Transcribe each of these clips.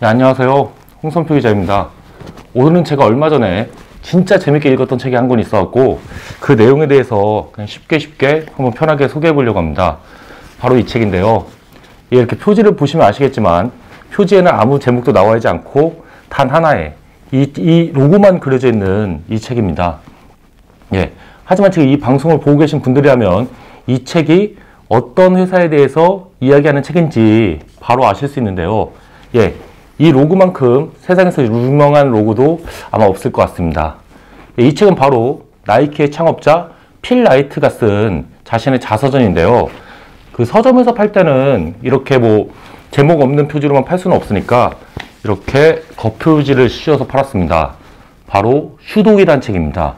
네, 안녕하세요. 홍선표 기자입니다. 오늘은 제가 얼마 전에 진짜 재밌게 읽었던 책이 한 권 있어갖고 그 내용에 대해서 그냥 쉽게 한번 편하게 소개해 보려고 합니다. 바로 이 책인데요. 이렇게 표지를 보시면 아시겠지만 표지에는 아무 제목도 나와 있지 않고 단 하나의 이 로고만 그려져 있는 이 책입니다. 예. 하지만 지금 이 방송을 보고 계신 분들이라면 이 책이 어떤 회사에 대해서 이야기하는 책인지 바로 아실 수 있는데요. 예. 이 로고만큼 세상에서 유명한 로고도 아마 없을 것 같습니다. 이 책은 바로 나이키의 창업자 필 라이트가 쓴 자신의 자서전인데요. 그 서점에서 팔 때는 이렇게 뭐 제목 없는 표지로만 팔 수는 없으니까 이렇게 겉표지를 씌워서 팔았습니다. 바로 휴독이라는 책입니다.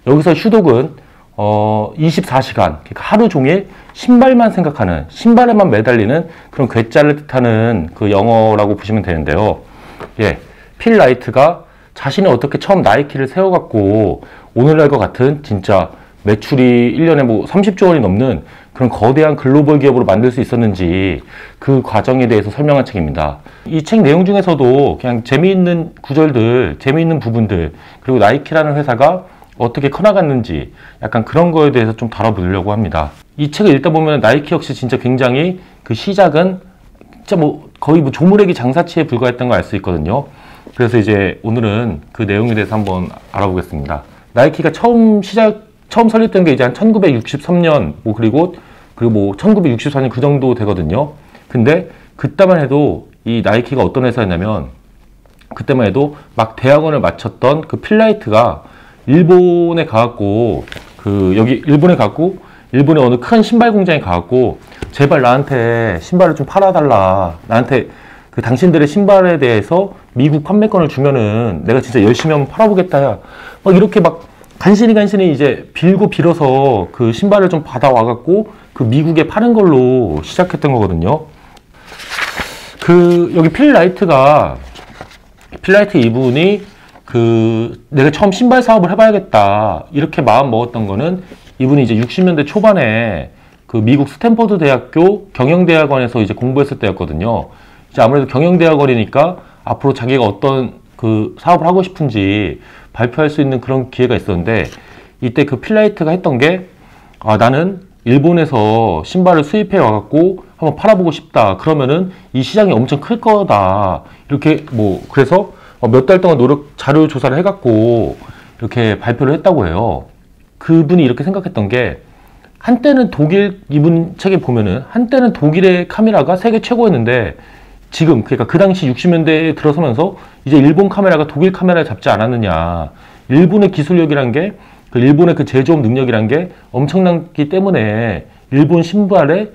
여기서 휴독은 24시간, 그러니까 하루 종일 신발만 생각하는, 신발에만 매달리는 그런 괴짜를 뜻하는 그 영어라고 보시면 되는데요. 예, 필 라이트가 자신이 어떻게 처음 나이키를 세워갖고 오늘날과 같은 진짜 매출이 1년에 뭐 30조 원이 넘는 그런 거대한 글로벌 기업으로 만들 수 있었는지 그 과정에 대해서 설명한 책입니다. 이 책 내용 중에서도 그냥 재미있는 구절들, 재미있는 부분들, 그리고 나이키라는 회사가 어떻게 커나갔는지 약간 그런 거에 대해서 좀 다뤄보려고 합니다. 이 책을 읽다 보면 나이키 역시 진짜 굉장히 그 시작은 진짜 뭐 거의 뭐 조물애기 장사치에 불과했던 걸 알 수 있거든요. 그래서 이제 오늘은 그 내용에 대해서 한번 알아보겠습니다. 나이키가 처음 설립된 게 이제 한 1963년 그리고 뭐 1964년 그 정도 되거든요. 근데 그때만 해도 이 나이키가 어떤 회사였냐면 그때만 해도 막 대학원을 마쳤던 그 필라이트가 일본에 가갖고 일본의 어느 큰 신발 공장에 가갖고 제발 나한테 신발을 좀 팔아달라. 나한테 그 당신들의 신발에 대해서 미국 판매권을 주면은 내가 진짜 열심히 한번 팔아보겠다. 막 이렇게 막 간신히 이제 빌어서 그 신발을 좀 받아와갖고 그 미국에 파는 걸로 시작했던 거거든요. 여기 필 라이트 이분이 내가 처음 신발 사업을 해봐야겠다. 이렇게 마음 먹었던 거는 이분이 이제 60년대 초반에 그 미국 스탠퍼드 대학교 경영대학원에서 이제 공부했을 때였거든요. 이제 아무래도 경영대학원이니까 앞으로 자기가 어떤 그 사업을 하고 싶은지 발표할 수 있는 그런 기회가 있었는데 이때 그 필라이트가 했던 게 나는 일본에서 신발을 수입해 와갖고 한번 팔아보고 싶다. 그러면은 이 시장이 엄청 클 거다. 이렇게 그래서 몇 달 동안 자료 조사를 해갖고 이렇게 발표를 했다고 해요. 그분이 이렇게 생각했던 게 한때는 이분 책에 보면은 한때는 독일의 카메라가 세계 최고였는데 지금 그러니까 그 당시 60년대에 들어서면서 이제 일본 카메라가 독일 카메라를 잡지 않았느냐. 일본의 기술력이란 게 일본의 그 제조업 능력이란 게 엄청나기 때문에 일본 신발의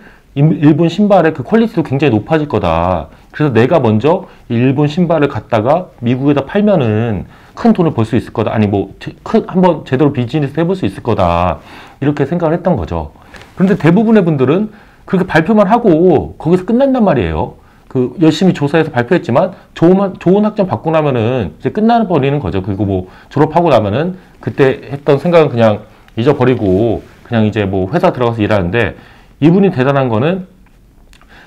그 퀄리티도 굉장히 높아질 거다. 그래서 내가 먼저 일본 신발을 갖다가 미국에다 팔면은 큰 돈을 벌 수 있을 거다. 아니 한번 제대로 비즈니스 해볼 수 있을 거다. 이렇게 생각을 했던 거죠. 그런데 대부분의 분들은 그렇게 발표만 하고 거기서 끝난단 말이에요. 열심히 조사해서 발표했지만 좋은 학점 받고 나면은 이제 끝나버리는 거죠. 그리고 졸업하고 나면은 그때 했던 생각은 그냥 잊어버리고 그냥 이제 회사 들어가서 일하는데 이분이 대단한 거는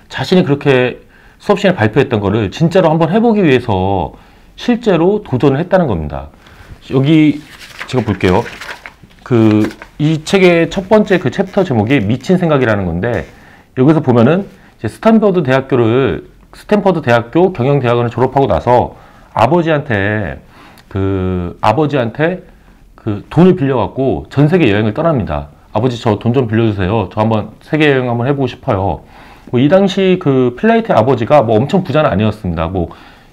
자신이 그렇게 수업 시간에 발표했던 거를 진짜로 한번 해보기 위해서 실제로 도전을 했다는 겁니다. 여기 제가 볼게요. 이 책의 첫 번째 그 챕터 제목이 미친 생각이라는 건데 여기서 보면은 이제 스탠퍼드 대학교 경영대학원을 졸업하고 나서 아버지한테 돈을 빌려갖고 전 세계 여행을 떠납니다. 아버지 저 돈 좀 빌려주세요. 저 한번 세계 여행 한번 해보고 싶어요. 이 당시 그 필라이트의 아버지가 엄청 부자는 아니었습니다.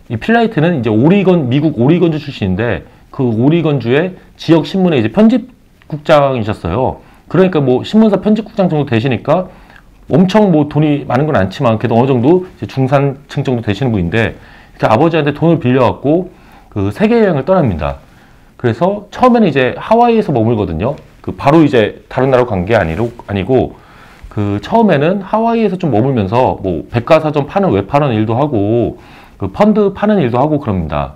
이 필라이트는 이제 미국 오리건주 출신인데 그 오리건주의 지역 신문의 이제 편집국장이셨어요. 그러니까 신문사 편집국장 정도 되시니까 엄청 돈이 많은 건 않지만 그래도 어느 정도 이제 중산층 정도 되시는 분인데 아버지한테 돈을 빌려갖고 그 세계 여행을 떠납니다. 그래서 처음에는 이제 하와이에서 머물거든요. 바로 이제 다른 나라로 간 게 아니고 처음에는 하와이에서 좀 머물면서 백과사전 외파는 일도 하고 펀드 파는 일도 하고 그럽니다.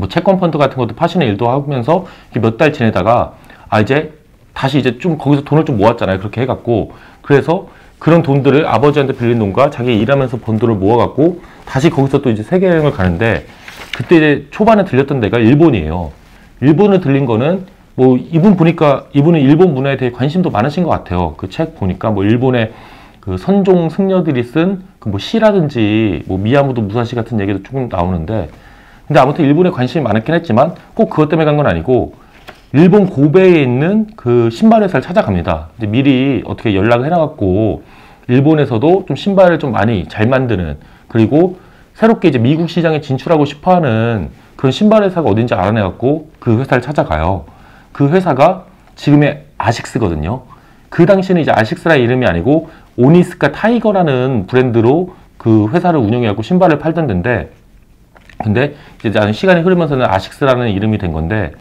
채권 펀드 같은 것도 파시는 일도 하면서 몇 달 지내다가 이제 다시 이제 좀 거기서 돈을 좀 모았잖아요. 그렇게 해갖고 그래서 그런 돈들을 아버지한테 빌린 돈과 자기 일하면서 번 돈을 모아갖고 다시 거기서 또 이제 세계 여행을 가는데, 그때 이제 초반에 들렸던 데가 일본이에요. 일본을 들린 거는 뭐 이분 보니까 이분은 일본 문화에 대해 관심도 많으신 것 같아요. 그 책 보니까 뭐 일본의 그 선종 승려들이 쓴 그 뭐 시라든지 뭐 미야모토 무사시 같은 얘기도 조금 나오는데, 근데 아무튼 일본에 관심이 많았긴 했지만 꼭 그것 때문에 간 건 아니고 일본 고베에 있는 그 신발 회사를 찾아갑니다. 이제 미리 어떻게 연락을 해놔갖고 일본에서도 좀 신발을 좀 많이 잘 만드는, 그리고 새롭게 이제 미국 시장에 진출하고 싶어하는 그런 신발 회사가 어딘지 알아내갖고 그 회사를 찾아가요. 그 회사가 지금의 아식스거든요. 그 당시에는 이제 아식스라는 이름이 아니고 오니스카 타이거라는 브랜드로 그 회사를 운영해갖고 신발을 팔던 데인데, 근데 이제 시간이 흐르면서는 아식스라는 이름이 된 건데,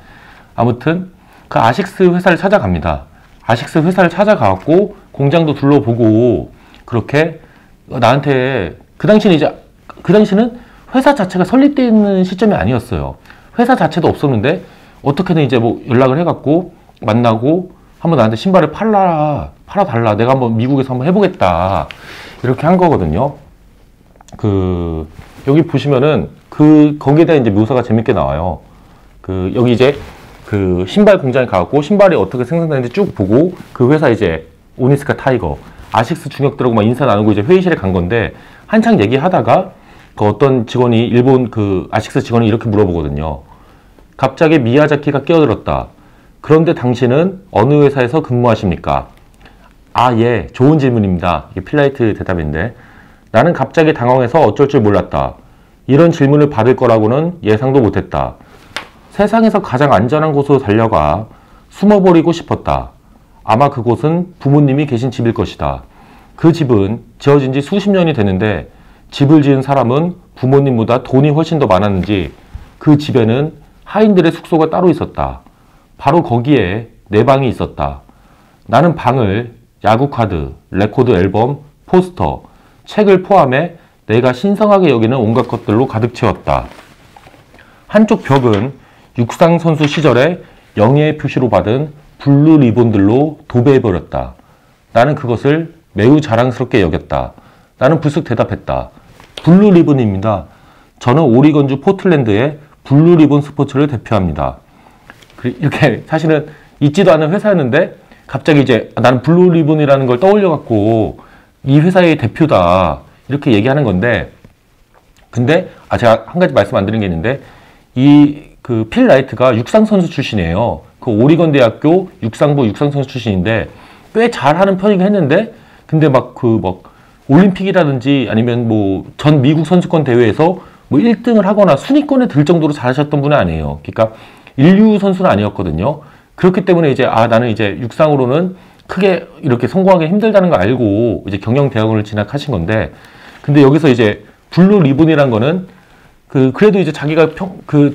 아무튼 그 아식스 회사를 찾아갑니다. 아식스 회사를 찾아가갖고 공장도 둘러보고, 그렇게 나한테 그 당시는 회사 자체가 설립되어 있는 시점이 아니었어요. 회사 자체도 없었는데 어떻게든 이제 뭐 연락을 해갖고 만나고 한번 나한테 신발을 팔아달라. 내가 한번 미국에서 한번 해보겠다. 이렇게 한 거거든요. 여기 보시면은 거기에 대한 이제 묘사가 재밌게 나와요. 여기 이제 그 신발 공장에 가갖고 신발이 어떻게 생산되는지 쭉 보고, 그 회사 이제 오니스카 타이거, 아식스 중역들하고 막 인사 나누고 이제 회의실에 간 건데, 한창 얘기하다가 그 어떤 직원이, 일본 그 아식스 직원이 이렇게 물어보거든요. 갑자기 미야자키가 끼어들었다. 그런데 당신은 어느 회사에서 근무하십니까? 아, 예, 좋은 질문입니다. 이게 필라이트 대답인데, 나는 갑자기 당황해서 어쩔 줄 몰랐다. 이런 질문을 받을 거라고는 예상도 못했다. 세상에서 가장 안전한 곳으로 달려가 숨어버리고 싶었다. 아마 그곳은 부모님이 계신 집일 것이다. 그 집은 지어진 지 수십 년이 됐는데 집을 지은 사람은 부모님보다 돈이 훨씬 더 많았는지 그 집에는 하인들의 숙소가 따로 있었다. 바로 거기에 내 방이 있었다. 나는 방을 야구 카드, 레코드 앨범, 포스터, 책을 포함해 내가 신성하게 여기는 온갖 것들로 가득 채웠다. 한쪽 벽은 육상 선수 시절에 영예의 표시로 받은 블루 리본들로 도배해버렸다. 나는 그것을 매우 자랑스럽게 여겼다. 나는 불쑥 대답했다. 블루 리본입니다. 저는 오리건주 포틀랜드의 블루 리본 스포츠를 대표합니다. 이렇게 사실은 있지도 않은 회사였는데 갑자기 이제 나는 블루 리본이라는 걸 떠올려갖고 이 회사의 대표다. 이렇게 얘기하는 건데, 근데 제가 한 가지 말씀 안 드린 게 있는데, 필 라이트가 육상선수 출신이에요. 그 오리건 대학교 육상부 육상선수 출신인데 꽤 잘하는 편이긴 했는데, 근데 올림픽이라든지 아니면 뭐 전 미국 선수권 대회에서 뭐 1등을 하거나 순위권에 들 정도로 잘하셨던 분은 아니에요. 그러니까 인류 선수는 아니었거든요. 그렇기 때문에 이제 나는 이제 육상으로는 크게 이렇게 성공하기 힘들다는 걸 알고 이제 경영대학원을 진학하신 건데, 근데 여기서 이제 블루 리본이란 거는 그래도 이제 자기가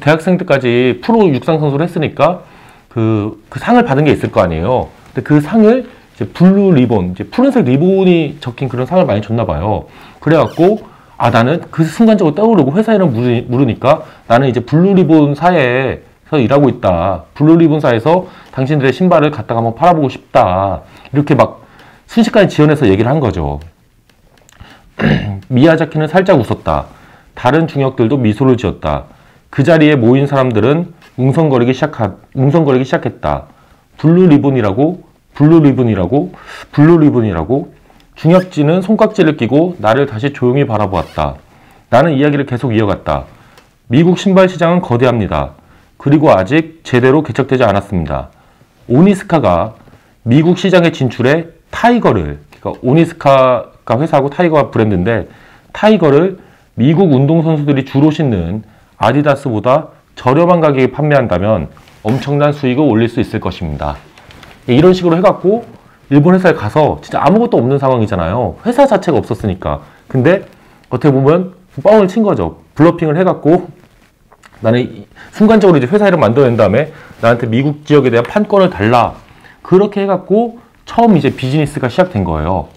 대학생 때까지 프로 육상 선수를 했으니까 그 상을 받은 게 있을 거 아니에요. 근데 그 상을 이제 블루 리본, 이제 푸른색 리본이 적힌 그런 상을 많이 줬나 봐요. 그래갖고 나는 그 순간적으로 떠오르고 회사 이름 물으니까 나는 이제 블루 리본 사에서 일하고 있다. 블루 리본 사에서 당신들의 신발을 갖다가 한번 팔아보고 싶다. 이렇게 막 순식간에 지어내서 얘기를 한 거죠. 미야자키는 살짝 웃었다. 다른 중역들도 미소를 지었다. 그 자리에 모인 사람들은 웅성거리기 시작했다. 블루 리본이라고. 중역지는 손깍지를 끼고 나를 다시 조용히 바라보았다. 나는 이야기를 계속 이어갔다. 미국 신발 시장은 거대합니다. 그리고 아직 제대로 개척되지 않았습니다. 오니스카가 미국 시장에 진출해 타이거를, 그러니까 오니스카가 회사하고 타이거가 브랜드인데, 타이거를 미국 운동선수들이 주로 신는 아디다스보다 저렴한 가격에 판매한다면 엄청난 수익을 올릴 수 있을 것입니다. 이런 식으로 해갖고 일본 회사에 가서 진짜 아무것도 없는 상황이잖아요. 회사 자체가 없었으니까. 근데 어떻게 보면 뻥을 친 거죠. 블러핑을 해갖고 나는 순간적으로 이제 회사 이름 만들어낸 다음에 나한테 미국 지역에 대한 판권을 달라. 그렇게 해갖고 처음 이제 비즈니스가 시작된 거예요.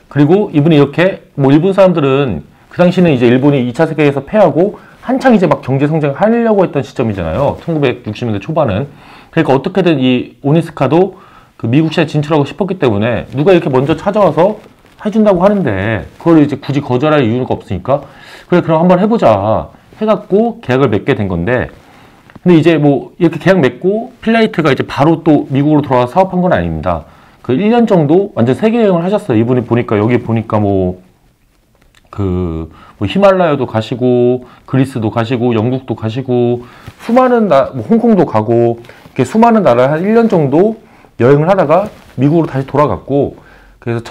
그리고 이분이 이렇게 일본 사람들은 그 당시는 이제 일본이 2차 세계에서 패하고 한창 이제 막 경제 성장을 하려고 했던 시점이잖아요. 1960년대 초반은. 그러니까 어떻게든 이 오니스카도 그 미국 시장에 진출하고 싶었기 때문에 누가 이렇게 먼저 찾아와서 해준다고 하는데 그걸 이제 굳이 거절할 이유가 없으니까 그래 그럼 한번 해보자 해갖고 계약을 맺게 된 건데, 근데 이제 뭐 이렇게 계약 맺고 필라이트가 이제 바로 또 미국으로 돌아와서 사업한 건 아닙니다. 그 1년 정도 완전 세계 여행을 하셨어요. 이분이 보니까 여기 보니까 뭐 히말라야도 가시고 그리스도 가시고 영국도 가시고 수많은 뭐 홍콩도 가고 이렇게 수많은 나라를 한 1년 정도 여행을 하다가 미국으로 다시 돌아갔고, 그래서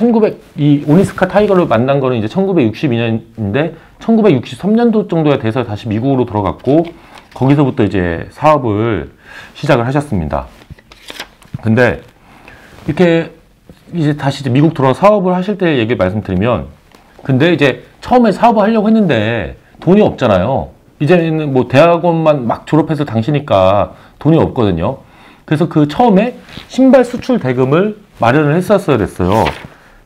이 오니스카 타이거를 만난 거는 이제 1962년인데 1963년도 정도가 돼서 다시 미국으로 돌아갔고 거기서부터 이제 사업을 시작을 하셨습니다. 근데 이렇게 이제 다시 이제 미국 돌아와 사업을 하실 때 얘기를 말씀드리면, 근데 이제 처음에 사업을 하려고 했는데 돈이 없잖아요. 이제는 뭐 대학원만 막 졸업해서 당시니까 돈이 없거든요. 그래서 그 처음에 신발 수출 대금을 마련을 했었어야 됐어요.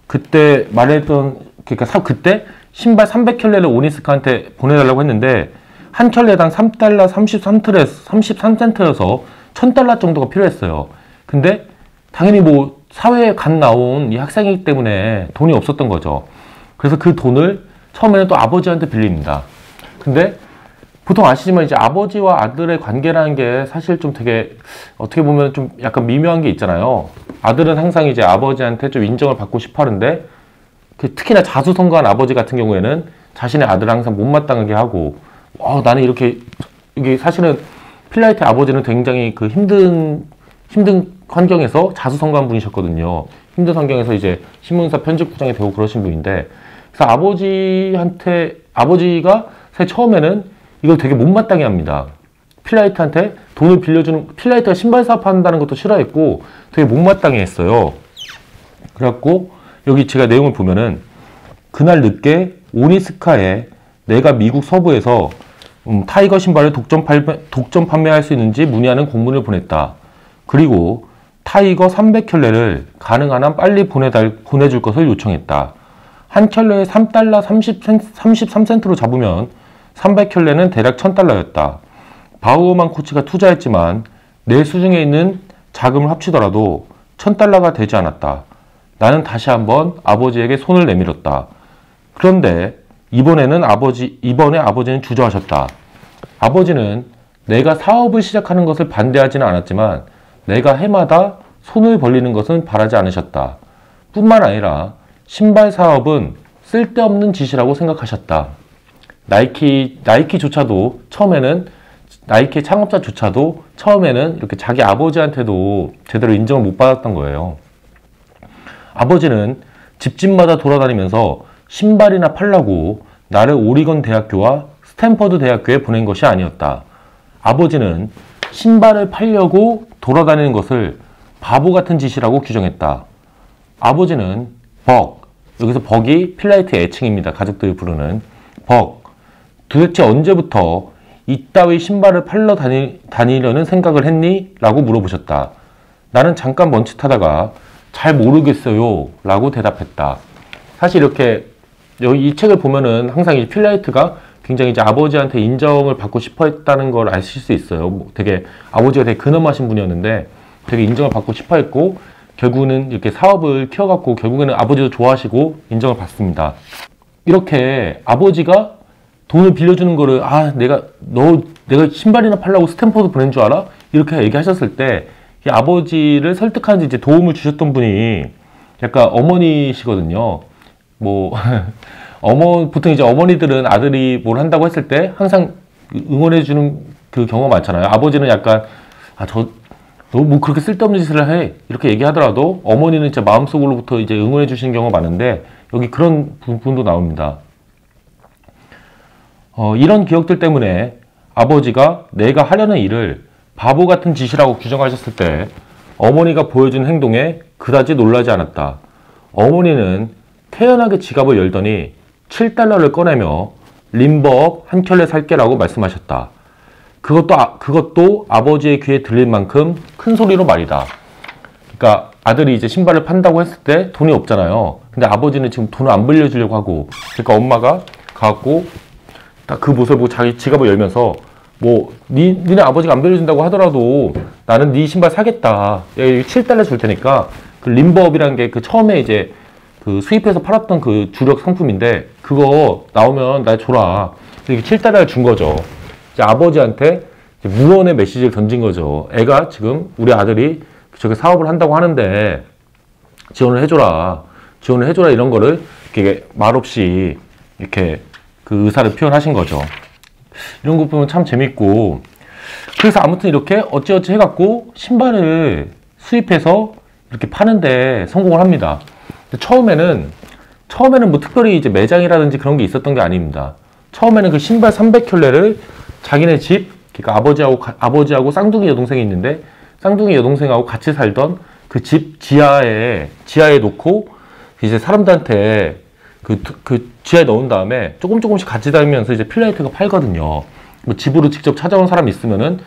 그때 마련했던, 그러니까 그때 신발 300켤레를 오니스카한테 보내달라고 했는데 한 켤레당 3달러 33센트여서 1000달러 정도가 필요했어요. 근데 당연히 뭐 사회에 갓 나온 이 학생이기 때문에 돈이 없었던 거죠. 그래서 그 돈을 처음에는 또 아버지한테 빌립니다. 근데 보통 아시지만 이제 아버지와 아들의 관계라는 게 사실 좀 되게 어떻게 보면 좀 약간 미묘한 게 있잖아요. 아들은 항상 이제 아버지한테 좀 인정을 받고 싶어 하는데 특히나 자수성가한 아버지 같은 경우에는 자신의 아들을 항상 못마땅하게 하고, 나는 이게 사실은 필라이트 아버지는 굉장히 그 힘든 환경에서 자수성가한 분이셨거든요. 힘든 환경에서 이제 신문사 편집국장이 되고 그러신 분인데, 그래서 아버지가 사실 처음에는 이걸 되게 못마땅해 합니다. 필라이트한테 돈을 빌려주는, 필라이트가 신발 사업한다는 것도 싫어했고 되게 못마땅해 했어요. 그래갖고 여기 제가 내용을 보면은 그날 늦게 오니스카에 내가 미국 서부에서 타이거 신발을 독점 판매할 수 있는지 문의하는 공문을 보냈다. 그리고 타이거 300켤레를 가능한 한 빨리 보내줄 것을 요청했다. 한 켤레에 3달러 33센트로 잡으면 300켤레는 대략 1000달러였다. 바우어만 코치가 투자했지만 내 수중에 있는 자금을 합치더라도 1000달러가 되지 않았다. 나는 다시 한번 아버지에게 손을 내밀었다. 그런데 이번에 아버지는 주저하셨다. 아버지는 내가 사업을 시작하는 것을 반대하지는 않았지만 내가 해마다 손을 벌리는 것은 바라지 않으셨다. 뿐만 아니라 신발 사업은 쓸데없는 짓이라고 생각하셨다. 나이키조차도 처음에는, 나이키 창업자조차도 처음에는 이렇게 자기 아버지한테도 제대로 인정을 못 받았던 거예요. 아버지는 집집마다 돌아다니면서 신발이나 팔라고 나를 오리건 대학교와 스탠퍼드 대학교에 보낸 것이 아니었다. 아버지는 신발을 팔려고 돌아다니는 것을 바보 같은 짓이라고 규정했다. 아버지는 여기서 벅이 필라이트의 애칭입니다. 가족들이 부르는 도대체 언제부터 이따위 신발을 팔러 다니려는 생각을 했니? 라고 물어보셨다. 나는 잠깐 멈칫하다가 잘 모르겠어요 라고 대답했다. 사실 이렇게 여기 이 책을 보면은 항상 이 필라이트가 굉장히 이제 아버지한테 인정을 받고 싶어 했다는 걸 아실 수 있어요. 되게 아버지가 되게 근엄하신 분이었는데 되게 인정을 받고 싶어 했고 결국은 이렇게 사업을 키워갖고 결국에는 아버지도 좋아하시고 인정을 받습니다. 이렇게 아버지가 돈을 빌려주는 거를 내가 신발이나 팔라고 스탠퍼드 보낸 줄 알아? 이렇게 얘기하셨을 때 이 아버지를 설득하는데 이제 도움을 주셨던 분이 약간 어머니시거든요. 보통 이제 어머니들은 아들이 뭘 한다고 했을 때 항상 응원해주는 그 경우가 많잖아요. 아버지는 약간 너 뭐 그렇게 쓸데없는 짓을 해 이렇게 얘기하더라도 어머니는 진짜 마음속으로부터 이제 응원해 주시는 경우가 많은데 여기 그런 부분도 나옵니다. 이런 기억들 때문에 아버지가 내가 하려는 일을 바보 같은 짓이라고 규정하셨을 때 어머니가 보여준 행동에 그다지 놀라지 않았다. 어머니는 태연하게 지갑을 열더니 7달러를 꺼내며 림버업 한 켤레 살게라고 말씀하셨다. 그것도 아버지의 귀에 들릴 만큼 큰 소리로 말이다. 그러니까 아들이 이제 신발을 판다고 했을 때 돈이 없잖아요. 근데 아버지는 지금 돈을 안 빌려주려고 하고, 그러니까 엄마가 가갖고 딱 그 모습을 보고 자기 지갑을 열면서 니네 아버지가 안 빌려준다고 하더라도 나는 네 신발 사겠다. 7달러 줄 테니까 그 림버업이라는 게 그 처음에 이제 그 수입해서 팔았던 그 주력 상품인데 그거 나오면 나 줘라. 이렇게 7달러를 준 거죠. 이제 아버지한테 이제 무언의 메시지를 던진 거죠. 애가 지금 우리 아들이 저게 사업을 한다고 하는데 지원을 해줘라. 지원을 해줘라 이런 거를 이렇게 말없이 이렇게 그 의사를 표현하신 거죠. 이런 거 보면 참 재밌고 그래서 아무튼 이렇게 어찌어찌 해갖고 신발을 수입해서 이렇게 파는데 성공을 합니다. 처음에는 뭐 특별히 이제 매장이라든지 그런 게 있었던 게 아닙니다. 처음에는 그 신발 300켤레를 자기네 집, 그러니까 아버지하고 쌍둥이 여동생이 있는데 쌍둥이 여동생하고 같이 살던 그 집 지하에 놓고 이제 사람들한테 그 지하에 넣은 다음에 조금씩 같이 다니면서 이제 필라이트가 팔거든요. 뭐 집으로 직접 찾아온 사람 있으면은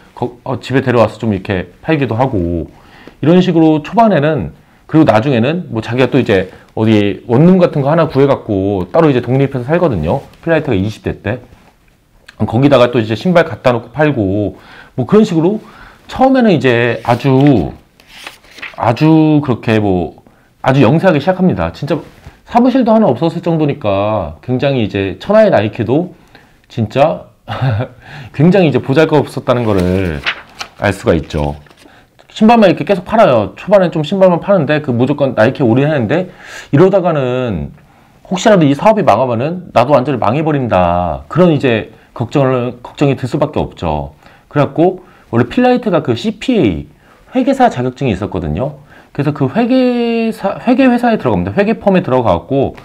집에 데려와서 좀 이렇게 팔기도 하고 이런 식으로 초반에는 그리고 나중에는 뭐 자기가 또 이제 어디 원룸 같은 거 하나 구해갖고 따로 이제 독립해서 살거든요. 필라이트가 20대 때. 거기다가 또 이제 신발 갖다 놓고 팔고 뭐 그런 식으로 처음에는 이제 아주 그렇게 뭐 아주 영세하게 시작합니다. 진짜 사무실도 하나 없었을 정도니까 굉장히 이제 천하의 나이키도 진짜 굉장히 이제 보잘것없었다는 거를 알 수가 있죠. 신발만 이렇게 계속 팔아요. 초반에 좀 신발만 파는데 그 무조건 나이키에 올인하는데 이러다가는 혹시라도 이 사업이 망하면은 나도 완전히 망해버린다. 그런 이제 걱정이 들 수밖에 없죠. 그래갖고 원래 필라이트가 그 CPA 회계사 자격증이 있었거든요. 그래서 그 회계 회사에 들어갑니다. 회계펌에 들어가갖고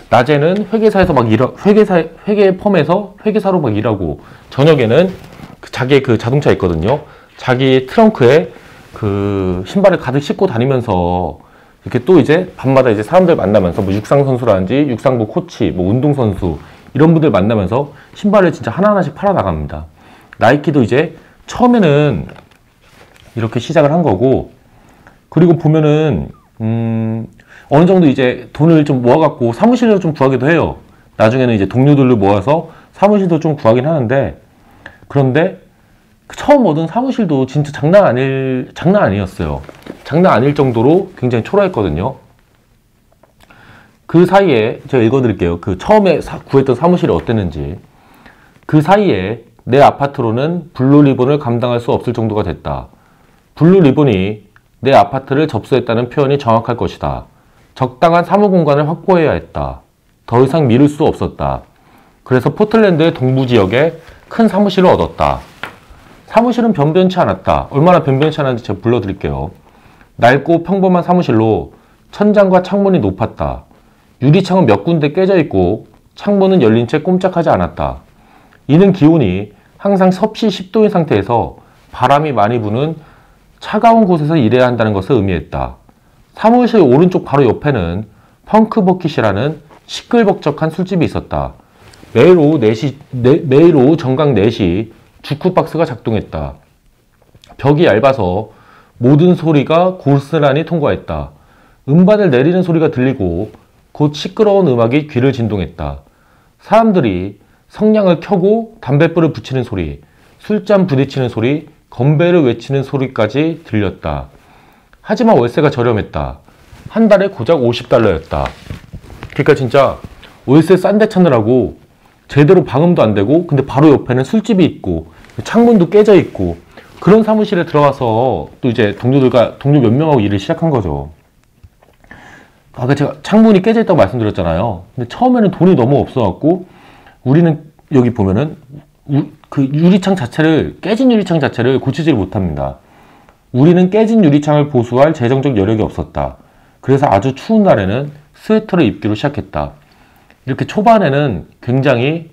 낮에는 회계사에서 막 회계펌에서 회계사로 막 일하고 저녁에는 자기의 그 자동차 있거든요. 자기 트렁크에 그 신발을 가득 싣고 다니면서 이렇게 또 이제 밤마다 이제 사람들 만나면서 뭐 육상 선수라든지 육상부 코치, 뭐 운동 선수 이런 분들 만나면서 신발을 진짜 하나하나씩 팔아 나갑니다. 나이키도 이제 처음에는 이렇게 시작을 한 거고 그리고 보면은 어느 정도 이제 돈을 좀 모아갖고 사무실을 좀 구하기도 해요. 나중에는 이제 동료들을 모아서 사무실도 좀 구하긴 하는데 그런데 처음 얻은 사무실도 진짜 장난 아니었어요. 장난 아닐 정도로 굉장히 초라했거든요. 그 사이에 제가 읽어드릴게요. 그 처음에 구했던 사무실이 어땠는지. 그 사이에 내 아파트로는 블루 리본을 감당할 수 없을 정도가 됐다. 블루 리본이 내 아파트를 접수했다는 표현이 정확할 것이다. 적당한 사무 공간을 확보해야 했다. 더 이상 미룰 수 없었다. 그래서 포틀랜드의 동부 지역에 큰 사무실을 얻었다. 사무실은 변변치 않았다. 얼마나 변변치 않았는지 제가 불러드릴게요. 낡고 평범한 사무실로 천장과 창문이 높았다. 유리창은 몇 군데 깨져 있고 창문은 열린 채 꼼짝하지 않았다. 이는 기온이 항상 섭씨 10도인 상태에서 바람이 많이 부는 차가운 곳에서 일해야 한다는 것을 의미했다. 사무실 오른쪽 바로 옆에는 펑크버킷이라는 시끌벅적한 술집이 있었다. 매일 오후 정각 4시 주크박스가 작동했다. 벽이 얇아서 모든 소리가 고스란히 통과했다. 음반을 내리는 소리가 들리고 곧 시끄러운 음악이 귀를 진동했다. 사람들이 성냥을 켜고 담뱃불을 붙이는 소리, 술잔 부딪히는 소리, 건배를 외치는 소리까지 들렸다. 하지만 월세가 저렴했다. 한 달에 고작 $50였다. 그러니까 진짜 월세 싼 데 찾느라고 제대로 방음도 안 되고 근데 바로 옆에는 술집이 있고 창문도 깨져 있고 그런 사무실에 들어가서 또 이제 동료 몇 명하고 일을 시작한 거죠. 아까 제가 창문이 깨져 있다고 말씀드렸잖아요. 근데 처음에는 돈이 너무 없어갖고 우리는 여기 보면은 그 깨진 유리창 자체를 고치지를 못합니다. 우리는 깨진 유리창을 보수할 재정적 여력이 없었다. 그래서 아주 추운 날에는 스웨터를 입기로 시작했다. 이렇게 초반에는 굉장히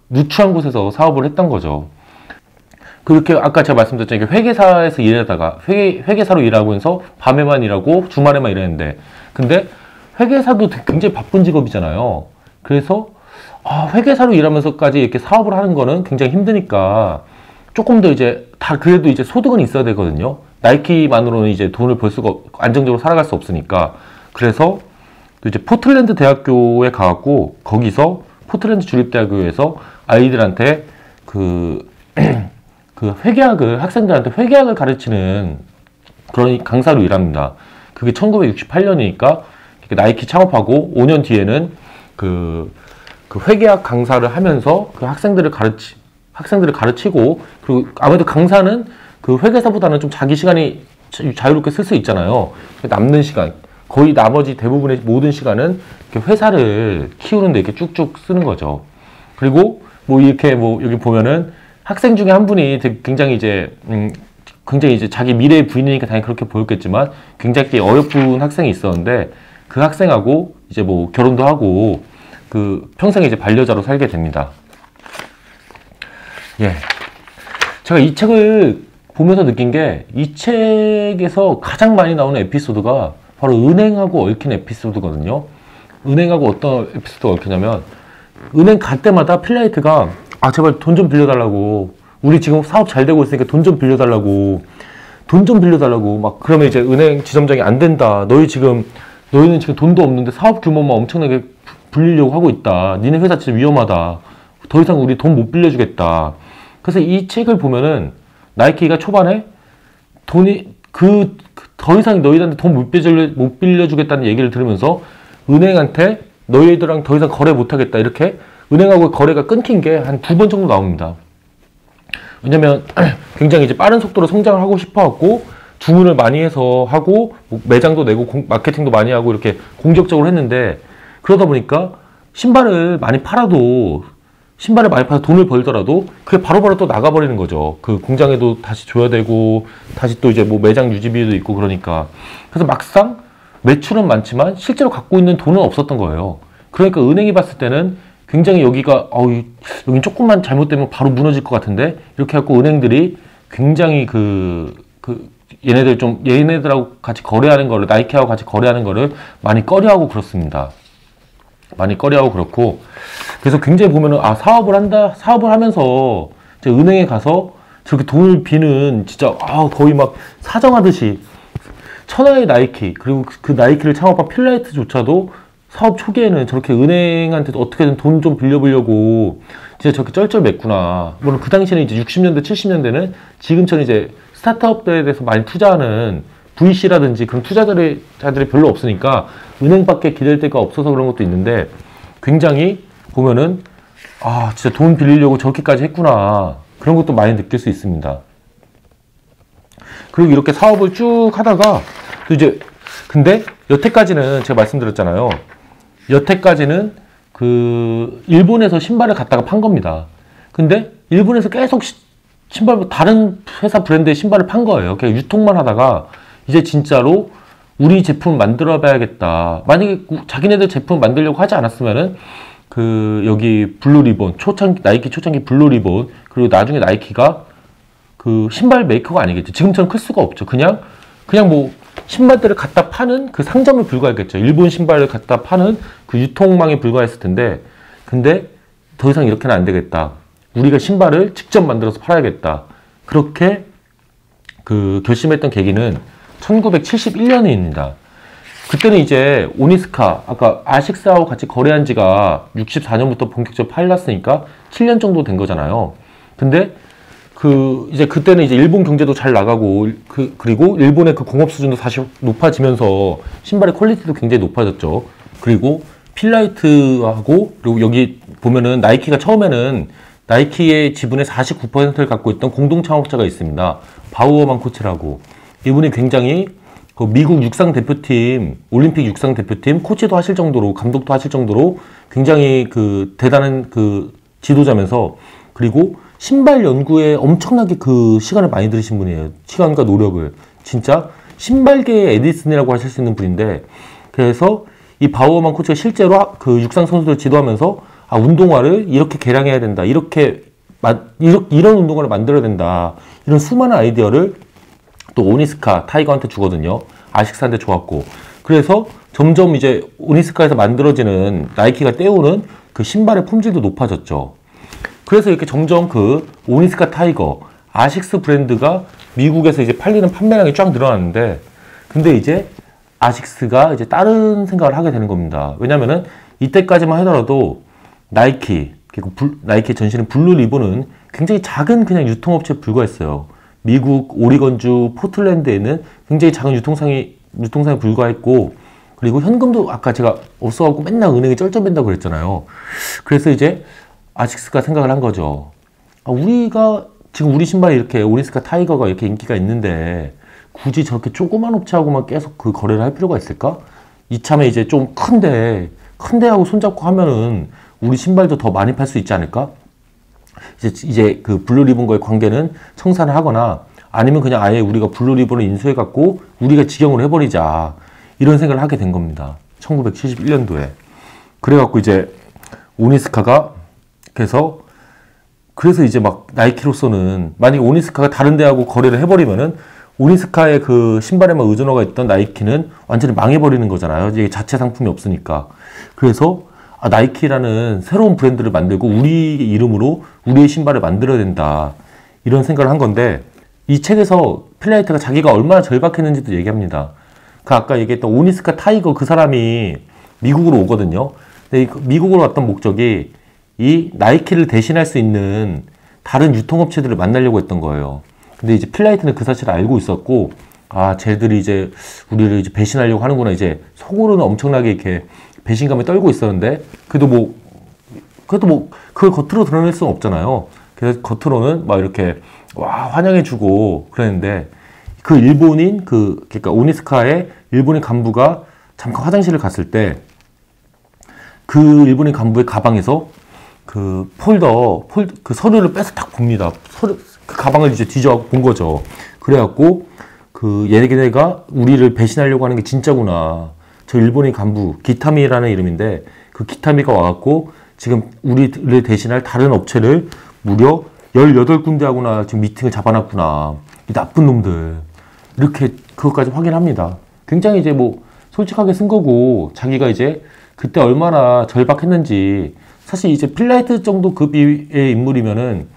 누추한 곳에서 사업을 했던 거죠. 그렇게 아까 제가 말씀드렸잖아요. 회계사에서 일하다가 회계사로 일하고 해서 밤에만 일하고 주말에만 일했는데 근데 회계사도 굉장히 바쁜 직업이잖아요. 그래서 회계사로 일하면서까지 이렇게 사업을 하는 거는 굉장히 힘드니까 조금 더 이제 그래도 이제 소득은 있어야 되거든요. 나이키만으로는 이제 돈을 벌 수가 안정적으로 살아갈 수 없으니까 그래서 또 이제 포틀랜드 대학교에 가갖고 거기서 포틀랜드 주립대학교에서 아이들한테 학생들한테 회계학을 가르치는 그런 강사로 일합니다. 그게 1968년이니까 나이키 창업하고 5년 뒤에는 그 회계학 강사를 하면서 그 학생들을 가르치고, 그리고 아무래도 강사는 그 회계사보다는 좀 자기 시간이 자유롭게 쓸 수 있잖아요. 남는 시간, 거의 나머지 대부분의 모든 시간은 이렇게 회사를 키우는데 이렇게 쭉쭉 쓰는 거죠. 그리고 뭐 이렇게 뭐 여기 보면은 학생 중에 한 분이 굉장히 이제 자기 미래의 부인이니까 당연히 그렇게 보였겠지만 굉장히 어여쁜 학생이 있었는데, 그 학생하고 이제 뭐 결혼도 하고 그 평생 이제 반려자로 살게 됩니다. 예. 제가 이 책을 보면서 느낀 게, 이 책에서 가장 많이 나오는 에피소드가 바로 은행하고 얽힌 에피소드거든요. 은행하고 어떤 에피소드가 얽히냐면, 은행 갈 때마다 필라이트가 제발 돈 좀 빌려달라고, 우리 지금 사업 잘 되고 있으니까 돈 좀 빌려달라고 막, 그러면 이제 은행 지점장이 안 된다, 너희는 지금 돈도 없는데 사업 규모만 엄청나게 불리려고 하고 있다, 니네 회사 진짜 위험하다, 더 이상 우리 돈 못 빌려주겠다. 그래서 이 책을 보면은 나이키가 초반에 더 이상 너희들한테 돈 못 빌려주겠다는 얘기를 들으면서 은행한테 너희들랑 더 이상 거래 못 하겠다, 이렇게 은행하고 거래가 끊긴 게 한 2번 정도 나옵니다. 왜냐면 굉장히 이제 빠른 속도로 성장을 하고 싶어 갖고 주문을 많이 해서 하고 매장도 내고 마케팅도 많이 하고 이렇게 공격적으로 했는데, 그러다 보니까 신발을 많이 팔아서 돈을 벌더라도 그게 바로바로 또 나가버리는 거죠. 그 공장에도 다시 줘야 되고, 다시 또 이제 뭐 매장 유지비도 있고, 그러니까. 그래서 막상 매출은 많지만 실제로 갖고 있는 돈은 없었던 거예요. 그러니까 은행이 봤을 때는 굉장히 여기가 여긴 조금만 잘못되면 바로 무너질 것 같은데, 이렇게 해갖고 은행들이 굉장히 얘네들하고 같이 거래하는 거를, 나이키하고 같이 거래하는 거를 많이 꺼려하고 그렇습니다. 많이 꺼려하고 그렇고, 그래서 굉장히 보면은 사업을 하면서 이제 은행에 가서 저렇게 돈을 비는, 진짜 거의 막 사정하듯이 천하의 나이키, 그리고 그 나이키를 창업한 필라이트조차도 사업 초기에는 저렇게 은행한테 어떻게든 돈 좀 빌려보려고 진짜 저렇게 쩔쩔맸구나. 물론 그 당시에는 이제 60년대, 70년대는 지금처럼 이제 스타트업들에 대해서 많이 투자하는 VC라든지 그런 투자자들이 별로 없으니까 은행밖에 기댈 데가 없어서 그런 것도 있는데, 굉장히 보면은 진짜 돈 빌리려고 저렇게까지 했구나, 그런 것도 많이 느낄 수 있습니다. 그리고 이렇게 사업을 쭉 하다가 또 이제, 근데 여태까지는 제가 말씀드렸잖아요. 여태까지는 그 일본에서 신발을 갖다가 판 겁니다. 근데 일본에서 계속 다른 회사 브랜드의 신발을 판 거예요. 그냥 유통만 하다가 이제 진짜로 우리 제품 만들어 봐야겠다. 만약에 자기네들 제품 만들려고 하지 않았으면은 여기 블루리본, 나이키 초창기 블루리본, 그리고 나중에 나이키가 그 신발 메이커가 아니겠죠. 지금처럼 클 수가 없죠. 그냥 뭐 신발들을 갖다 파는 그 상점에 불과했겠죠. 일본 신발을 갖다 파는 그 유통망에 불과했을 텐데, 근데 더 이상 이렇게는 안 되겠다, 우리가 신발을 직접 만들어서 팔아야겠다, 그렇게 결심했던 계기는 1971년입니다. 그때는 이제 오니스카, 아까 아식스하고 같이 거래한 지가 64년부터 본격적으로 팔렸으니까 7년 정도 된 거잖아요. 근데 이제 그때는 이제 일본 경제도 잘 나가고, 그리고 일본의 그 공업 수준도 다시 높아지면서 신발의 퀄리티도 굉장히 높아졌죠. 그리고 필라이트하고, 그리고 여기 보면은 나이키가 처음에는 나이키의 지분의 49%를 갖고 있던 공동 창업자가 있습니다. 바우어만 코치라고. 이분이 굉장히 미국 육상 대표팀, 올림픽 육상 대표팀 코치도 하실 정도로, 감독도 하실 정도로 굉장히 대단한 지도자면서, 그리고 신발 연구에 엄청나게 시간을 많이 들이신 분이에요. 시간과 노력을. 진짜 신발계의 에디슨이라고 하실 수 있는 분인데, 그래서 이 바우어만 코치가 실제로 육상 선수들 지도하면서 운동화를 이렇게 개량해야 된다, 이런 운동화를 만들어야 된다, 이런 수많은 아이디어를 또 오니스카 타이거한테 주거든요. 아식스한테 줘갖고. 그래서 점점 이제 오니스카에서 만들어지는 나이키가 떼오는 그 신발의 품질도 높아졌죠. 그래서 이렇게 점점 오니스카 타이거, 아식스 브랜드가 미국에서 이제 팔리는 판매량이 쫙 늘어났는데, 근데 이제 아식스가 이제 다른 생각을 하게 되는 겁니다. 왜냐면은 이때까지만 하더라도 나이키, 그리고 나이키 전신인 블루리본은 굉장히 작은 그냥 유통업체에 불과했어요. 미국 오리건주 포틀랜드에는 굉장히 작은 유통사에 불과했고, 그리고 현금도 아까 제가 없어갖고 맨날 은행에 쩔쩔맨다고 그랬잖아요. 그래서 이제 아식스가 생각을 한 거죠. 우리가 지금 우리 신발이 이렇게 오니스카 타이거가 이렇게 인기가 있는데 굳이 저렇게 조그만 업체하고만 계속 그 거래를 할 필요가 있을까? 이참에 이제 좀 큰데 하고 손잡고 하면은 우리 신발도 더 많이 팔 수 있지 않을까? 이제 그 블루리본과의 관계는 청산을 하거나 아니면 그냥 아예 우리가 블루리본을 인수해갖고 우리가 직영으로 해버리자. 이런 생각을 하게 된 겁니다. 1971년도에. 그래갖고 이제 오니스카가 그래서 이제 막 나이키로서는 만약에 오니스카가 다른 데하고 거래를 해버리면은 오니스카의 그 신발에만 의존화가 있던 나이키는 완전히 망해버리는 거잖아요. 이게 자체 상품이 없으니까. 그래서 나이키라는 새로운 브랜드를 만들고 우리 이름으로 우리의 신발을 만들어야 된다. 이런 생각을 한 건데 이 책에서 필라이트가 자기가 얼마나 절박했는지도 얘기합니다. 그 아까 얘기했던 오니스카 타이거 그 사람이 미국으로 오거든요. 근데 미국으로 왔던 목적이 이 나이키를 대신할 수 있는 다른 유통업체들을 만나려고 했던 거예요. 근데 이제 필라이트는 그 사실을 알고 있었고, 쟤들이 이제 우리를 이제 배신하려고 하는구나. 이제 속으로는 엄청나게 이렇게 배신감에 떨고 있었는데, 그래도 그걸 겉으로 드러낼 수는 없잖아요. 그래서 겉으로는 막 이렇게, 환영해주고 그랬는데, 그 일본인, 그러니까 오니스카의 일본인 간부가 잠깐 화장실을 갔을 때, 그 일본인 간부의 가방에서 그 그 서류를 빼서 딱 봅니다. 그 가방을 이제 뒤져 본 거죠. 그래갖고, 얘네가 우리를 배신하려고 하는 게 진짜구나. 저 일본인 간부, 기타미라는 이름인데, 그 기타미가 와갖고, 지금 우리를 대신할 다른 업체를 무려 18군데하고나 지금 미팅을 잡아놨구나. 이 나쁜 놈들. 이렇게 그것까지 확인합니다. 굉장히 이제 솔직하게 쓴 거고, 자기가 이제 그때 얼마나 절박했는지, 사실 이제 필라이트 정도 급의 인물이면은,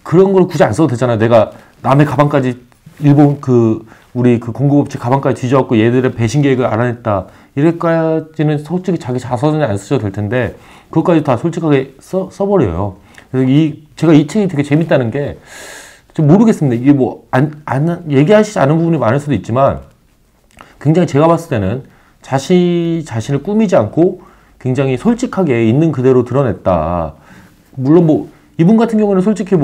그런 걸 굳이 안 써도 되잖아. 내가 남의 가방까지, 일본 우리 공급업체 가방까지 뒤져갖고 얘들의 배신 계획을 알아냈다. 이래까지는 솔직히 자기 자서전에 안 쓰셔도 될 텐데, 그것까지 다 솔직하게 써버려요. 그래서 제가 이 책이 되게 재밌다는 게, 좀 모르겠습니다. 이게 얘기하시지 않은 부분이 많을 수도 있지만, 굉장히 제가 봤을 때는 자신을 꾸미지 않고 굉장히 솔직하게 있는 그대로 드러냈다. 물론 이분 같은 경우는 솔직히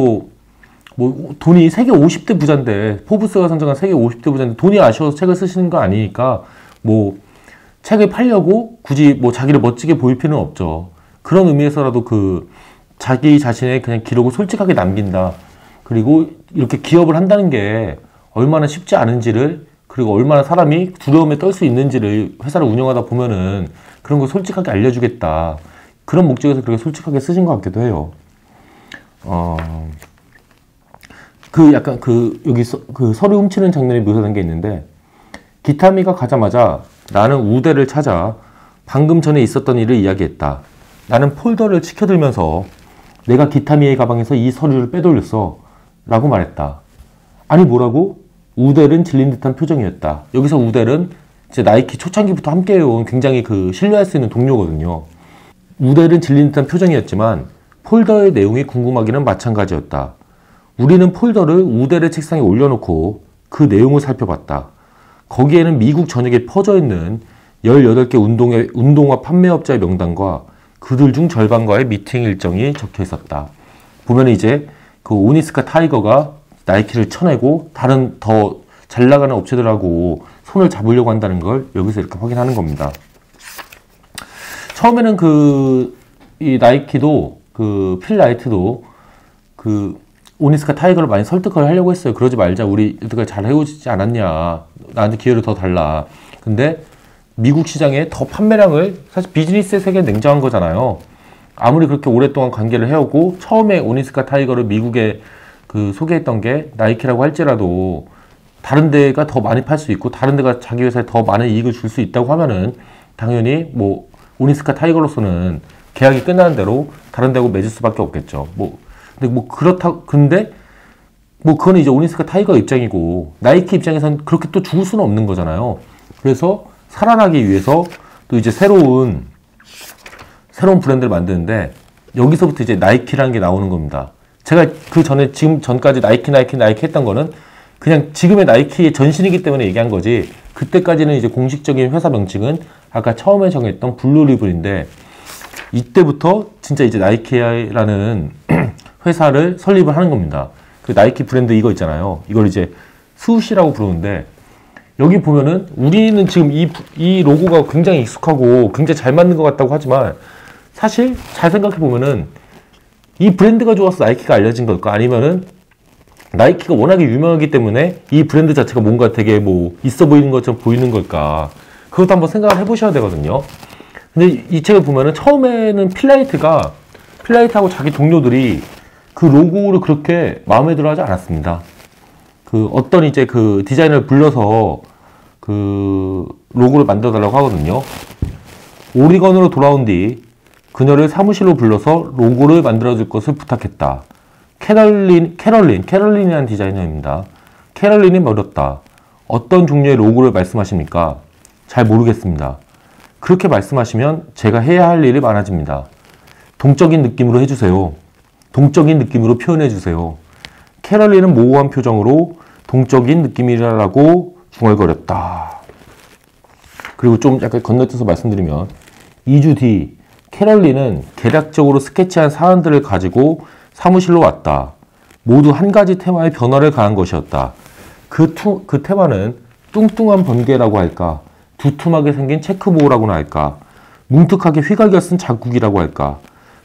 돈이 세계 50대 부자인데, 포브스가 선정한 세계 50대 부자인데, 돈이 아쉬워서 책을 쓰시는 거 아니니까, 책을 팔려고 굳이 자기를 멋지게 보일 필요는 없죠. 그런 의미에서라도 자기 자신의 그냥 기록을 솔직하게 남긴다. 그리고 이렇게 기업을 한다는 게 얼마나 쉽지 않은지를, 그리고 얼마나 사람이 두려움에 떨 수 있는지를 회사를 운영하다 보면은 그런 걸 솔직하게 알려주겠다. 그런 목적에서 그렇게 솔직하게 쓰신 것 같기도 해요. 여기 서류 훔치는 장면이 묘사된 게 있는데, 기타미가 가자마자 나는 우대를 찾아 방금 전에 있었던 일을 이야기했다. 나는 폴더를 치켜들면서 내가 기타미의 가방에서 이 서류를 빼돌렸어. 라고 말했다. 아니 뭐라고? 우델은 질린 듯한 표정이었다. 여기서 우델은 이제 나이키 초창기부터 함께 해온 굉장히 신뢰할 수 있는 동료거든요. 우델은 질린 듯한 표정이었지만 폴더의 내용이 궁금하기는 마찬가지였다. 우리는 폴더를 우델의 책상에 올려놓고 그 내용을 살펴봤다. 거기에는 미국 전역에 퍼져 있는 18개 운동화 판매업자의 명단과 그들 중 절반과의 미팅 일정이 적혀 있었다. 보면 이제 오니스카 타이거가 나이키를 쳐내고 다른 더 잘 나가는 업체들하고 손을 잡으려고 한다는 걸 여기서 이렇게 확인하는 겁니다. 처음에는 이 나이키도 필라이트도 오니스카 타이거를 많이 설득을 하려고 했어요. 그러지 말자. 우리 여태까지 잘 해오지 않았냐. 나한테 기회를 더 달라. 근데 미국 시장에 더 판매량을, 사실 비즈니스의 세계는 냉정한 거잖아요. 아무리 그렇게 오랫동안 관계를 해오고 처음에 오니스카 타이거를 미국에 소개했던 게 나이키라고 할지라도 다른 데가 더 많이 팔 수 있고 다른 데가 자기 회사에 더 많은 이익을 줄 수 있다고 하면은 당연히 오니스카 타이거로서는 계약이 끝나는 대로 다른 데하고 맺을 수밖에 없겠죠. 근데 그건 이제 오니스카 타이거 입장이고 나이키 입장에서는 그렇게 또 죽을 수는 없는 거잖아요. 그래서 살아나기 위해서 또 이제 새로운 브랜드를 만드는데 여기서부터 이제 나이키라는 게 나오는 겁니다. 제가 지금 전까지 나이키 했던 거는 그냥 지금의 나이키의 전신이기 때문에 얘기한 거지, 그때까지는 이제 공식적인 회사 명칭은 아까 처음에 정했던 블루리본인데, 이때부터 진짜 이제 나이키라는 회사를 설립을 하는 겁니다. 그 나이키 브랜드 이거 있잖아요. 이걸 이제 스우시라고 부르는데, 여기 보면은 우리는 지금 이 로고가 굉장히 익숙하고 굉장히 잘 맞는 것 같다고 하지만, 사실 잘 생각해 보면은 이 브랜드가 좋아서 나이키가 알려진 걸까? 아니면은 나이키가 워낙에 유명하기 때문에 이 브랜드 자체가 뭔가 되게 뭐 있어 보이는 것처럼 보이는 걸까? 그것도 한번 생각을 해보셔야 되거든요. 근데 이 책을 보면은 처음에는 필라이트하고 자기 동료들이 그 로고를 그렇게 마음에 들어 하지 않았습니다. 그 어떤 이제 그 디자이너를 불러서 그 로고를 만들어 달라고 하거든요. 오리건으로 돌아온 뒤 그녀를 사무실로 불러서 로고를 만들어줄 것을 부탁했다. 캐럴린이라는 디자이너입니다. 캐럴린이 물었다. 어떤 종류의 로고를 말씀하십니까? 잘 모르겠습니다. 그렇게 말씀하시면 제가 해야 할 일이 많아집니다. 동적인 느낌으로 해주세요. 동적인 느낌으로 표현해주세요. 캐럴린은 모호한 표정으로 동적인 느낌이라고 중얼거렸다. 그리고 좀 약간 건너뛰어서 말씀드리면 2주 뒤 캐럴린은 개략적으로 스케치한 사안들을 가지고 사무실로 왔다. 모두 한 가지 테마의 변화를 가한 것이었다. 그 테마는 뚱뚱한 번개라고 할까? 두툼하게 생긴 체크보호라고나 할까? 뭉툭하게 휘갈겨 쓴 자국이라고 할까?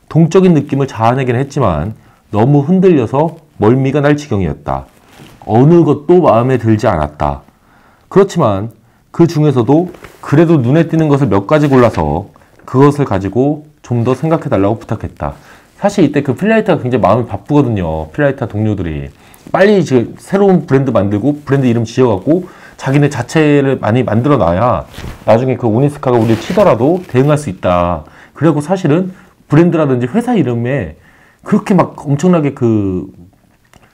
동적인 느낌을 자아내긴 했지만 너무 흔들려서 멀미가 날 지경이었다. 어느 것도 마음에 들지 않았다. 그렇지만 그 중에서도 그래도 눈에 띄는 것을 몇 가지 골라서 그것을 가지고 좀 더 생각해 달라고 부탁했다. 사실 이때 그 필라이트가 굉장히 마음이 바쁘거든요. 필라이트 동료들이 빨리 이제 새로운 브랜드 만들고 브랜드 이름 지어갖고 자기네 자체를 많이 만들어 놔야 나중에 그 오니스카가 우리를 치더라도 대응할 수 있다. 그리고 사실은 브랜드라든지 회사 이름에 그렇게 막 엄청나게 그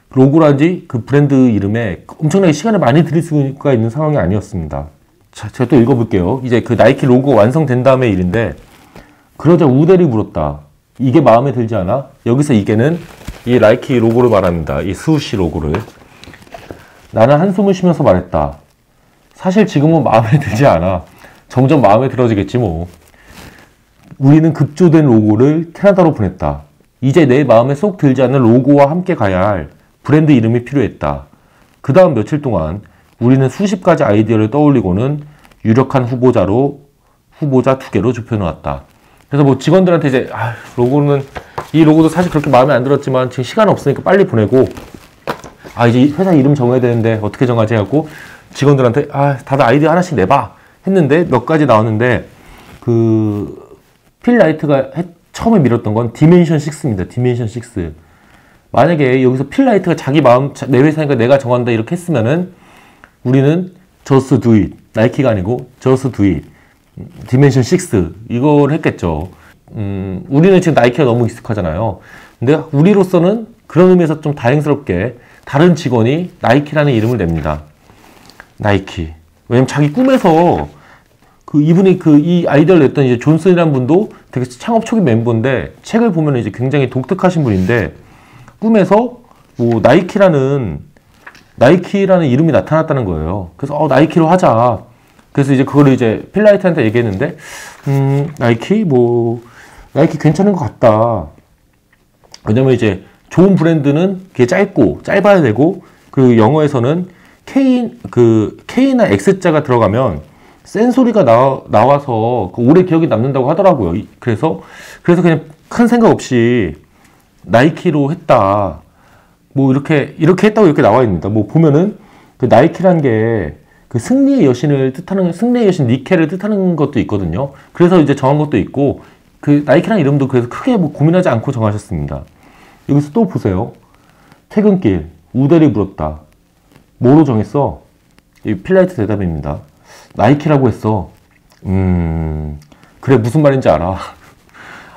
로고라든지 그 브랜드 이름에 엄청나게 시간을 많이 들일 수가 있는 상황이 아니었습니다. 자, 제가 또 읽어볼게요. 이제 그 나이키 로고 완성된 다음의 일인데, 그러자 우델이 물었다. 이게 마음에 들지 않아? 여기서 이게는 이 나이키 로고를 말합니다. 이 스우시 로고를. 나는 한숨을 쉬면서 말했다. 사실 지금은 마음에 들지 않아. 점점 마음에 들어지겠지 뭐. 우리는 급조된 로고를 캐나다로 보냈다. 이제 내 마음에 쏙 들지 않는 로고와 함께 가야 할 브랜드 이름이 필요했다. 그 다음 며칠 동안 우리는 수십 가지 아이디어를 떠올리고는 유력한 후보자 2개로 좁혀놓았다. 그래서 뭐 직원들한테 이제 이 로고도 사실 그렇게 마음에 안 들었지만 지금 시간 없으니까 빨리 보내고, 이제 회사 이름 정해야 되는데 어떻게 정하지 하고 직원들한테 다들 아이디어 하나씩 내봐 했는데 몇 가지 나왔는데, 그 필라이트가 처음에 밀었던 건 디멘션 6입니다. 디멘션 6. 만약에 여기서 필라이트가 자기 마음, 내 회사니까 내가 정한다 이렇게 했으면은 우리는 just do it. 나이키가 아니고 just do it. 디멘션 6 이걸 했겠죠. 우리는 지금 나이키가 너무 익숙하잖아요. 근데 우리로서는 그런 의미에서 좀 다행스럽게 다른 직원이 나이키라는 이름을 냅니다. 나이키. 왜냐면 자기 꿈에서 이분이 이 아이디어를 냈던 이제 존슨이라는 분도 되게 창업 초기 멤버인데, 책을 보면 이제 굉장히 독특하신 분인데, 꿈에서 뭐 나이키라는 이름이 나타났다는 거예요. 그래서 나이키로 하자. 그래서 이제 그거를 이제 필라이트한테 얘기했는데, 나이키 괜찮은 것 같다. 왜냐면 이제 좋은 브랜드는 그게 짧아야 되고, 그리고 영어에서는 K나 X자가 들어가면 센 소리가 나와서 오래 기억이 남는다고 하더라고요. 그래서 그냥 큰 생각 없이 나이키로 했다. 뭐 이렇게 했다고 이렇게 나와 있습니다. 뭐 보면은 그 나이키라는 게 그 승리의 여신을 뜻하는, 승리의 여신 니케를 뜻하는 것도 있거든요. 그래서 이제 정한 것도 있고, 그 나이키라는 이름도 그래서 크게 뭐 고민하지 않고 정하셨습니다. 여기서 또 보세요. 퇴근길 우델이 물었다. 뭐로 정했어? 이 필라이트 대답입니다. 나이키라고 했어. 그래, 무슨 말인지 알아.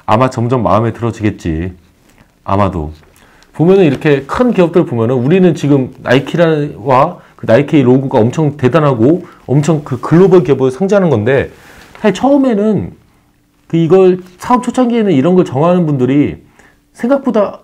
아마 점점 마음에 들어지겠지. 아마도. 보면은 이렇게 큰 기업들 보면은 우리는 지금 나이키와 그 나이키 로고가 엄청 대단하고 엄청 그 글로벌 기업을 상징하는 건데, 사실 처음에는 이걸 사업 초창기에는 이런 걸 정하는 분들이 생각보다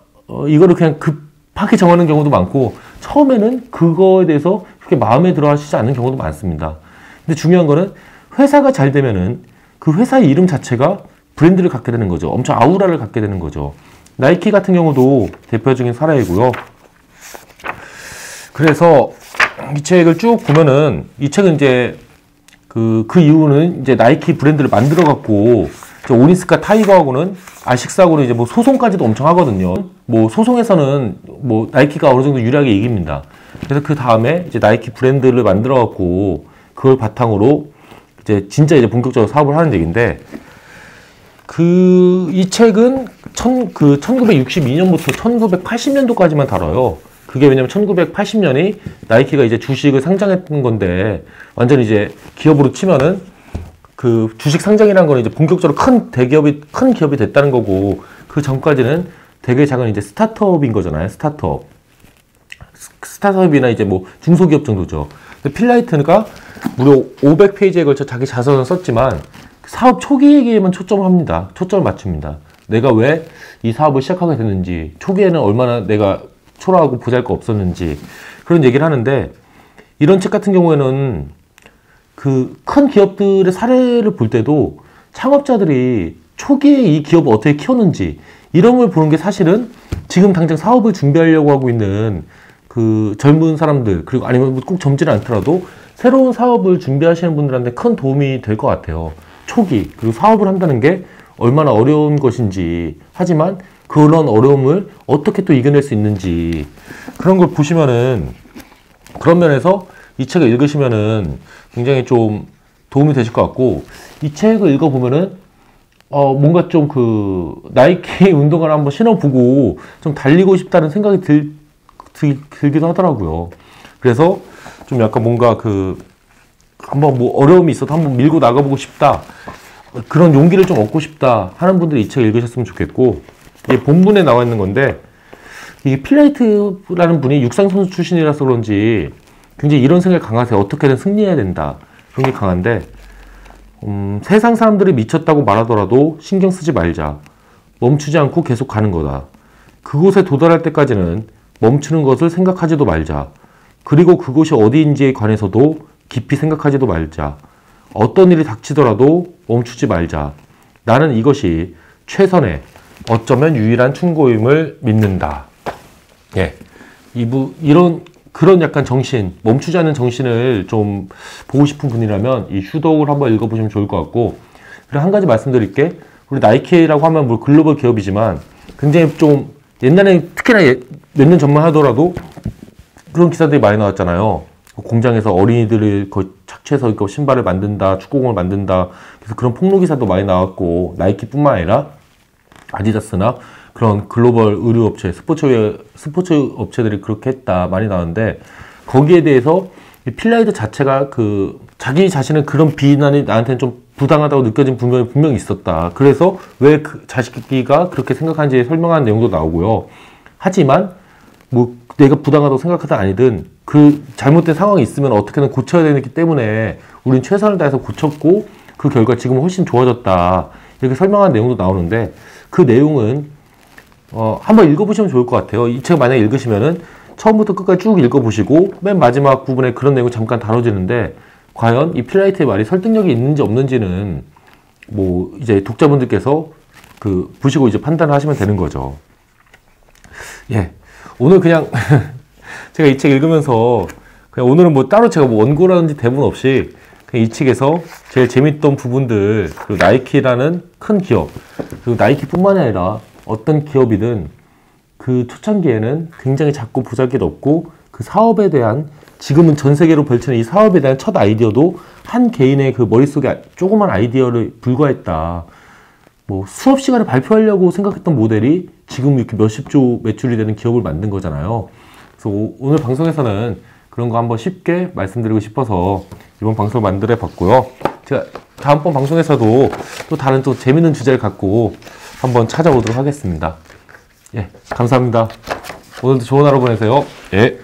이거를 그냥 급하게 정하는 경우도 많고, 처음에는 그거에 대해서 그렇게 마음에 들어 하시지 않는 경우도 많습니다. 근데 중요한 거는 회사가 잘 되면은 그 회사의 이름 자체가 브랜드를 갖게 되는 거죠. 엄청 아우라를 갖게 되는 거죠. 나이키 같은 경우도 대표적인 사례이고요. 그래서 이 책을 쭉 보면은 이 책은 이제 그 이후는 이제 나이키 브랜드를 만들어 갖고 오니스카 타이거하고는 아식스하고는 이제 뭐 소송까지도 엄청 하거든요. 뭐 소송에서는 뭐 나이키가 어느 정도 유리하게 이깁니다. 그래서 그 다음에 이제 나이키 브랜드를 만들어 갖고 그걸 바탕으로 이제 진짜 이제 본격적으로 사업을 하는 얘기인데 이 책은 1962년부터 1980년도까지만 다뤄요. 그게 왜냐면 1980년이 나이키가 이제 주식을 상장했던 건데 완전히 이제 기업으로 치면은 그 주식 상장이라는 거는 이제 본격적으로 큰 기업이 됐다는 거고 그 전까지는 되게 작은 이제 스타트업인 거잖아요. 스타트업이나 이제 뭐 중소기업 정도죠. 근데 필라이트가 무려 500페이지에 걸쳐 자기 자서전을 썼지만 사업 초기에만 초점을 맞춥니다. 내가 왜 이 사업을 시작하게 됐는지, 초기에는 얼마나 내가 초라하고 보잘것 없었는지 그런 얘기를 하는데 이런 책 같은 경우에는 그 큰 기업들의 사례를 볼 때도 창업자들이 초기에 이 기업을 어떻게 키웠는지 이런 걸 보는 게 사실은 지금 당장 사업을 준비하려고 하고 있는 그 젊은 사람들 그리고 아니면 꼭 젊지는 않더라도 새로운 사업을 준비하시는 분들한테 큰 도움이 될 것 같아요. 초기 그리고 사업을 한다는 게 얼마나 어려운 것인지 하지만 그런 어려움을 어떻게 또 이겨낼 수 있는지 그런 걸 보시면은 그런 면에서 이 책을 읽으시면은 굉장히 좀 도움이 되실 것 같고 이 책을 읽어보면은 뭔가 좀 그 나이키 운동화를 한번 신어보고 좀 달리고 싶다는 생각이 들기도 하더라고요. 그래서 좀 약간 뭔가 그 한번 뭐 어려움이 있어도 한번 밀고 나가보고 싶다 그런 용기를 좀 얻고 싶다 하는 분들이 이 책을 읽으셨으면 좋겠고 이게 본문에 나와 있는 건데 이게 필라이트라는 분이 육상선수 출신이라서 그런지 굉장히 이런 생각이 강하세요. 어떻게든 승리해야 된다 그런 게 강한데 세상 사람들이 미쳤다고 말하더라도 신경 쓰지 말자. 멈추지 않고 계속 가는 거다. 그곳에 도달할 때까지는 멈추는 것을 생각하지도 말자. 그리고 그곳이 어디인지에 관해서도 깊이 생각하지도 말자. 어떤 일이 닥치더라도 멈추지 말자. 나는 이것이 최선의 어쩌면 유일한 충고임을 믿는다. 예. 그런 약간 정신, 멈추지 않는 정신을 좀 보고 싶은 분이라면 이 슈덕을 한번 읽어보시면 좋을 것 같고 그리고 한 가지 말씀드릴게 우리 나이키라고 하면 뭐 글로벌 기업이지만 굉장히 좀 옛날에 특히나 몇 년 전만 하더라도 그런 기사들이 많이 나왔잖아요. 공장에서 어린이들을 거의 착취해서 신발을 만든다, 축구공을 만든다. 그래서 그런 폭로 기사도 많이 나왔고 나이키뿐만 아니라 아디다스나 그런 글로벌 의류 업체, 스포츠 업체들이 그렇게 했다 많이 나왔는데 거기에 대해서 필라이트 자체가 자기 자신은 그런 비난이 나한테는 좀 부당하다고 느껴진 부분이 분명히 있었다. 그래서 왜 그 자식이가 그렇게 생각하는지 설명하는 내용도 나오고요. 하지만 뭐 내가 부당하다고 생각하든 아니든 그 잘못된 상황이 있으면 어떻게든 고쳐야 되기 때문에 우린 최선을 다해서 고쳤고 그 결과 지금은 훨씬 좋아졌다. 이렇게 설명하는 내용도 나오는데 그 내용은 한번 읽어보시면 좋을 것 같아요. 이 책 만약에 읽으시면은 처음부터 끝까지 쭉 읽어보시고 맨 마지막 부분에 그런 내용이 잠깐 다뤄지는데 과연 이 필라이트의 말이 설득력이 있는지 없는지는 뭐 이제 독자분들께서 보시고 이제 판단을 하시면 되는 거죠. 예. 오늘 그냥 제가 이 책 읽으면서 그냥 오늘은 뭐 따로 제가 뭐 원고라든지 대본 없이 그냥 이 책에서 제일 재밌던 부분들 그리고 나이키라는 큰 기업 그리고 나이키뿐만 아니라 어떤 기업이든 그 초창기에는 굉장히 작고 보잘것없고 그 사업에 대한 지금은 전 세계로 펼치는 이 사업에 대한 첫 아이디어도 한 개인의 그 머릿속에 조그만 아이디어를 불과했다. 뭐 수업 시간에 발표하려고 생각했던 모델이 지금 이렇게 몇십조 매출이 되는 기업을 만든 거잖아요. 그래서 오늘 방송에서는 그런 거 한번 쉽게 말씀드리고 싶어서 이번 방송을 만들어 봤고요. 제가 다음번 방송에서도 또 다른 또 재밌는 주제를 갖고 한번 찾아오도록 하겠습니다. 예, 감사합니다. 오늘도 좋은 하루 보내세요. 예.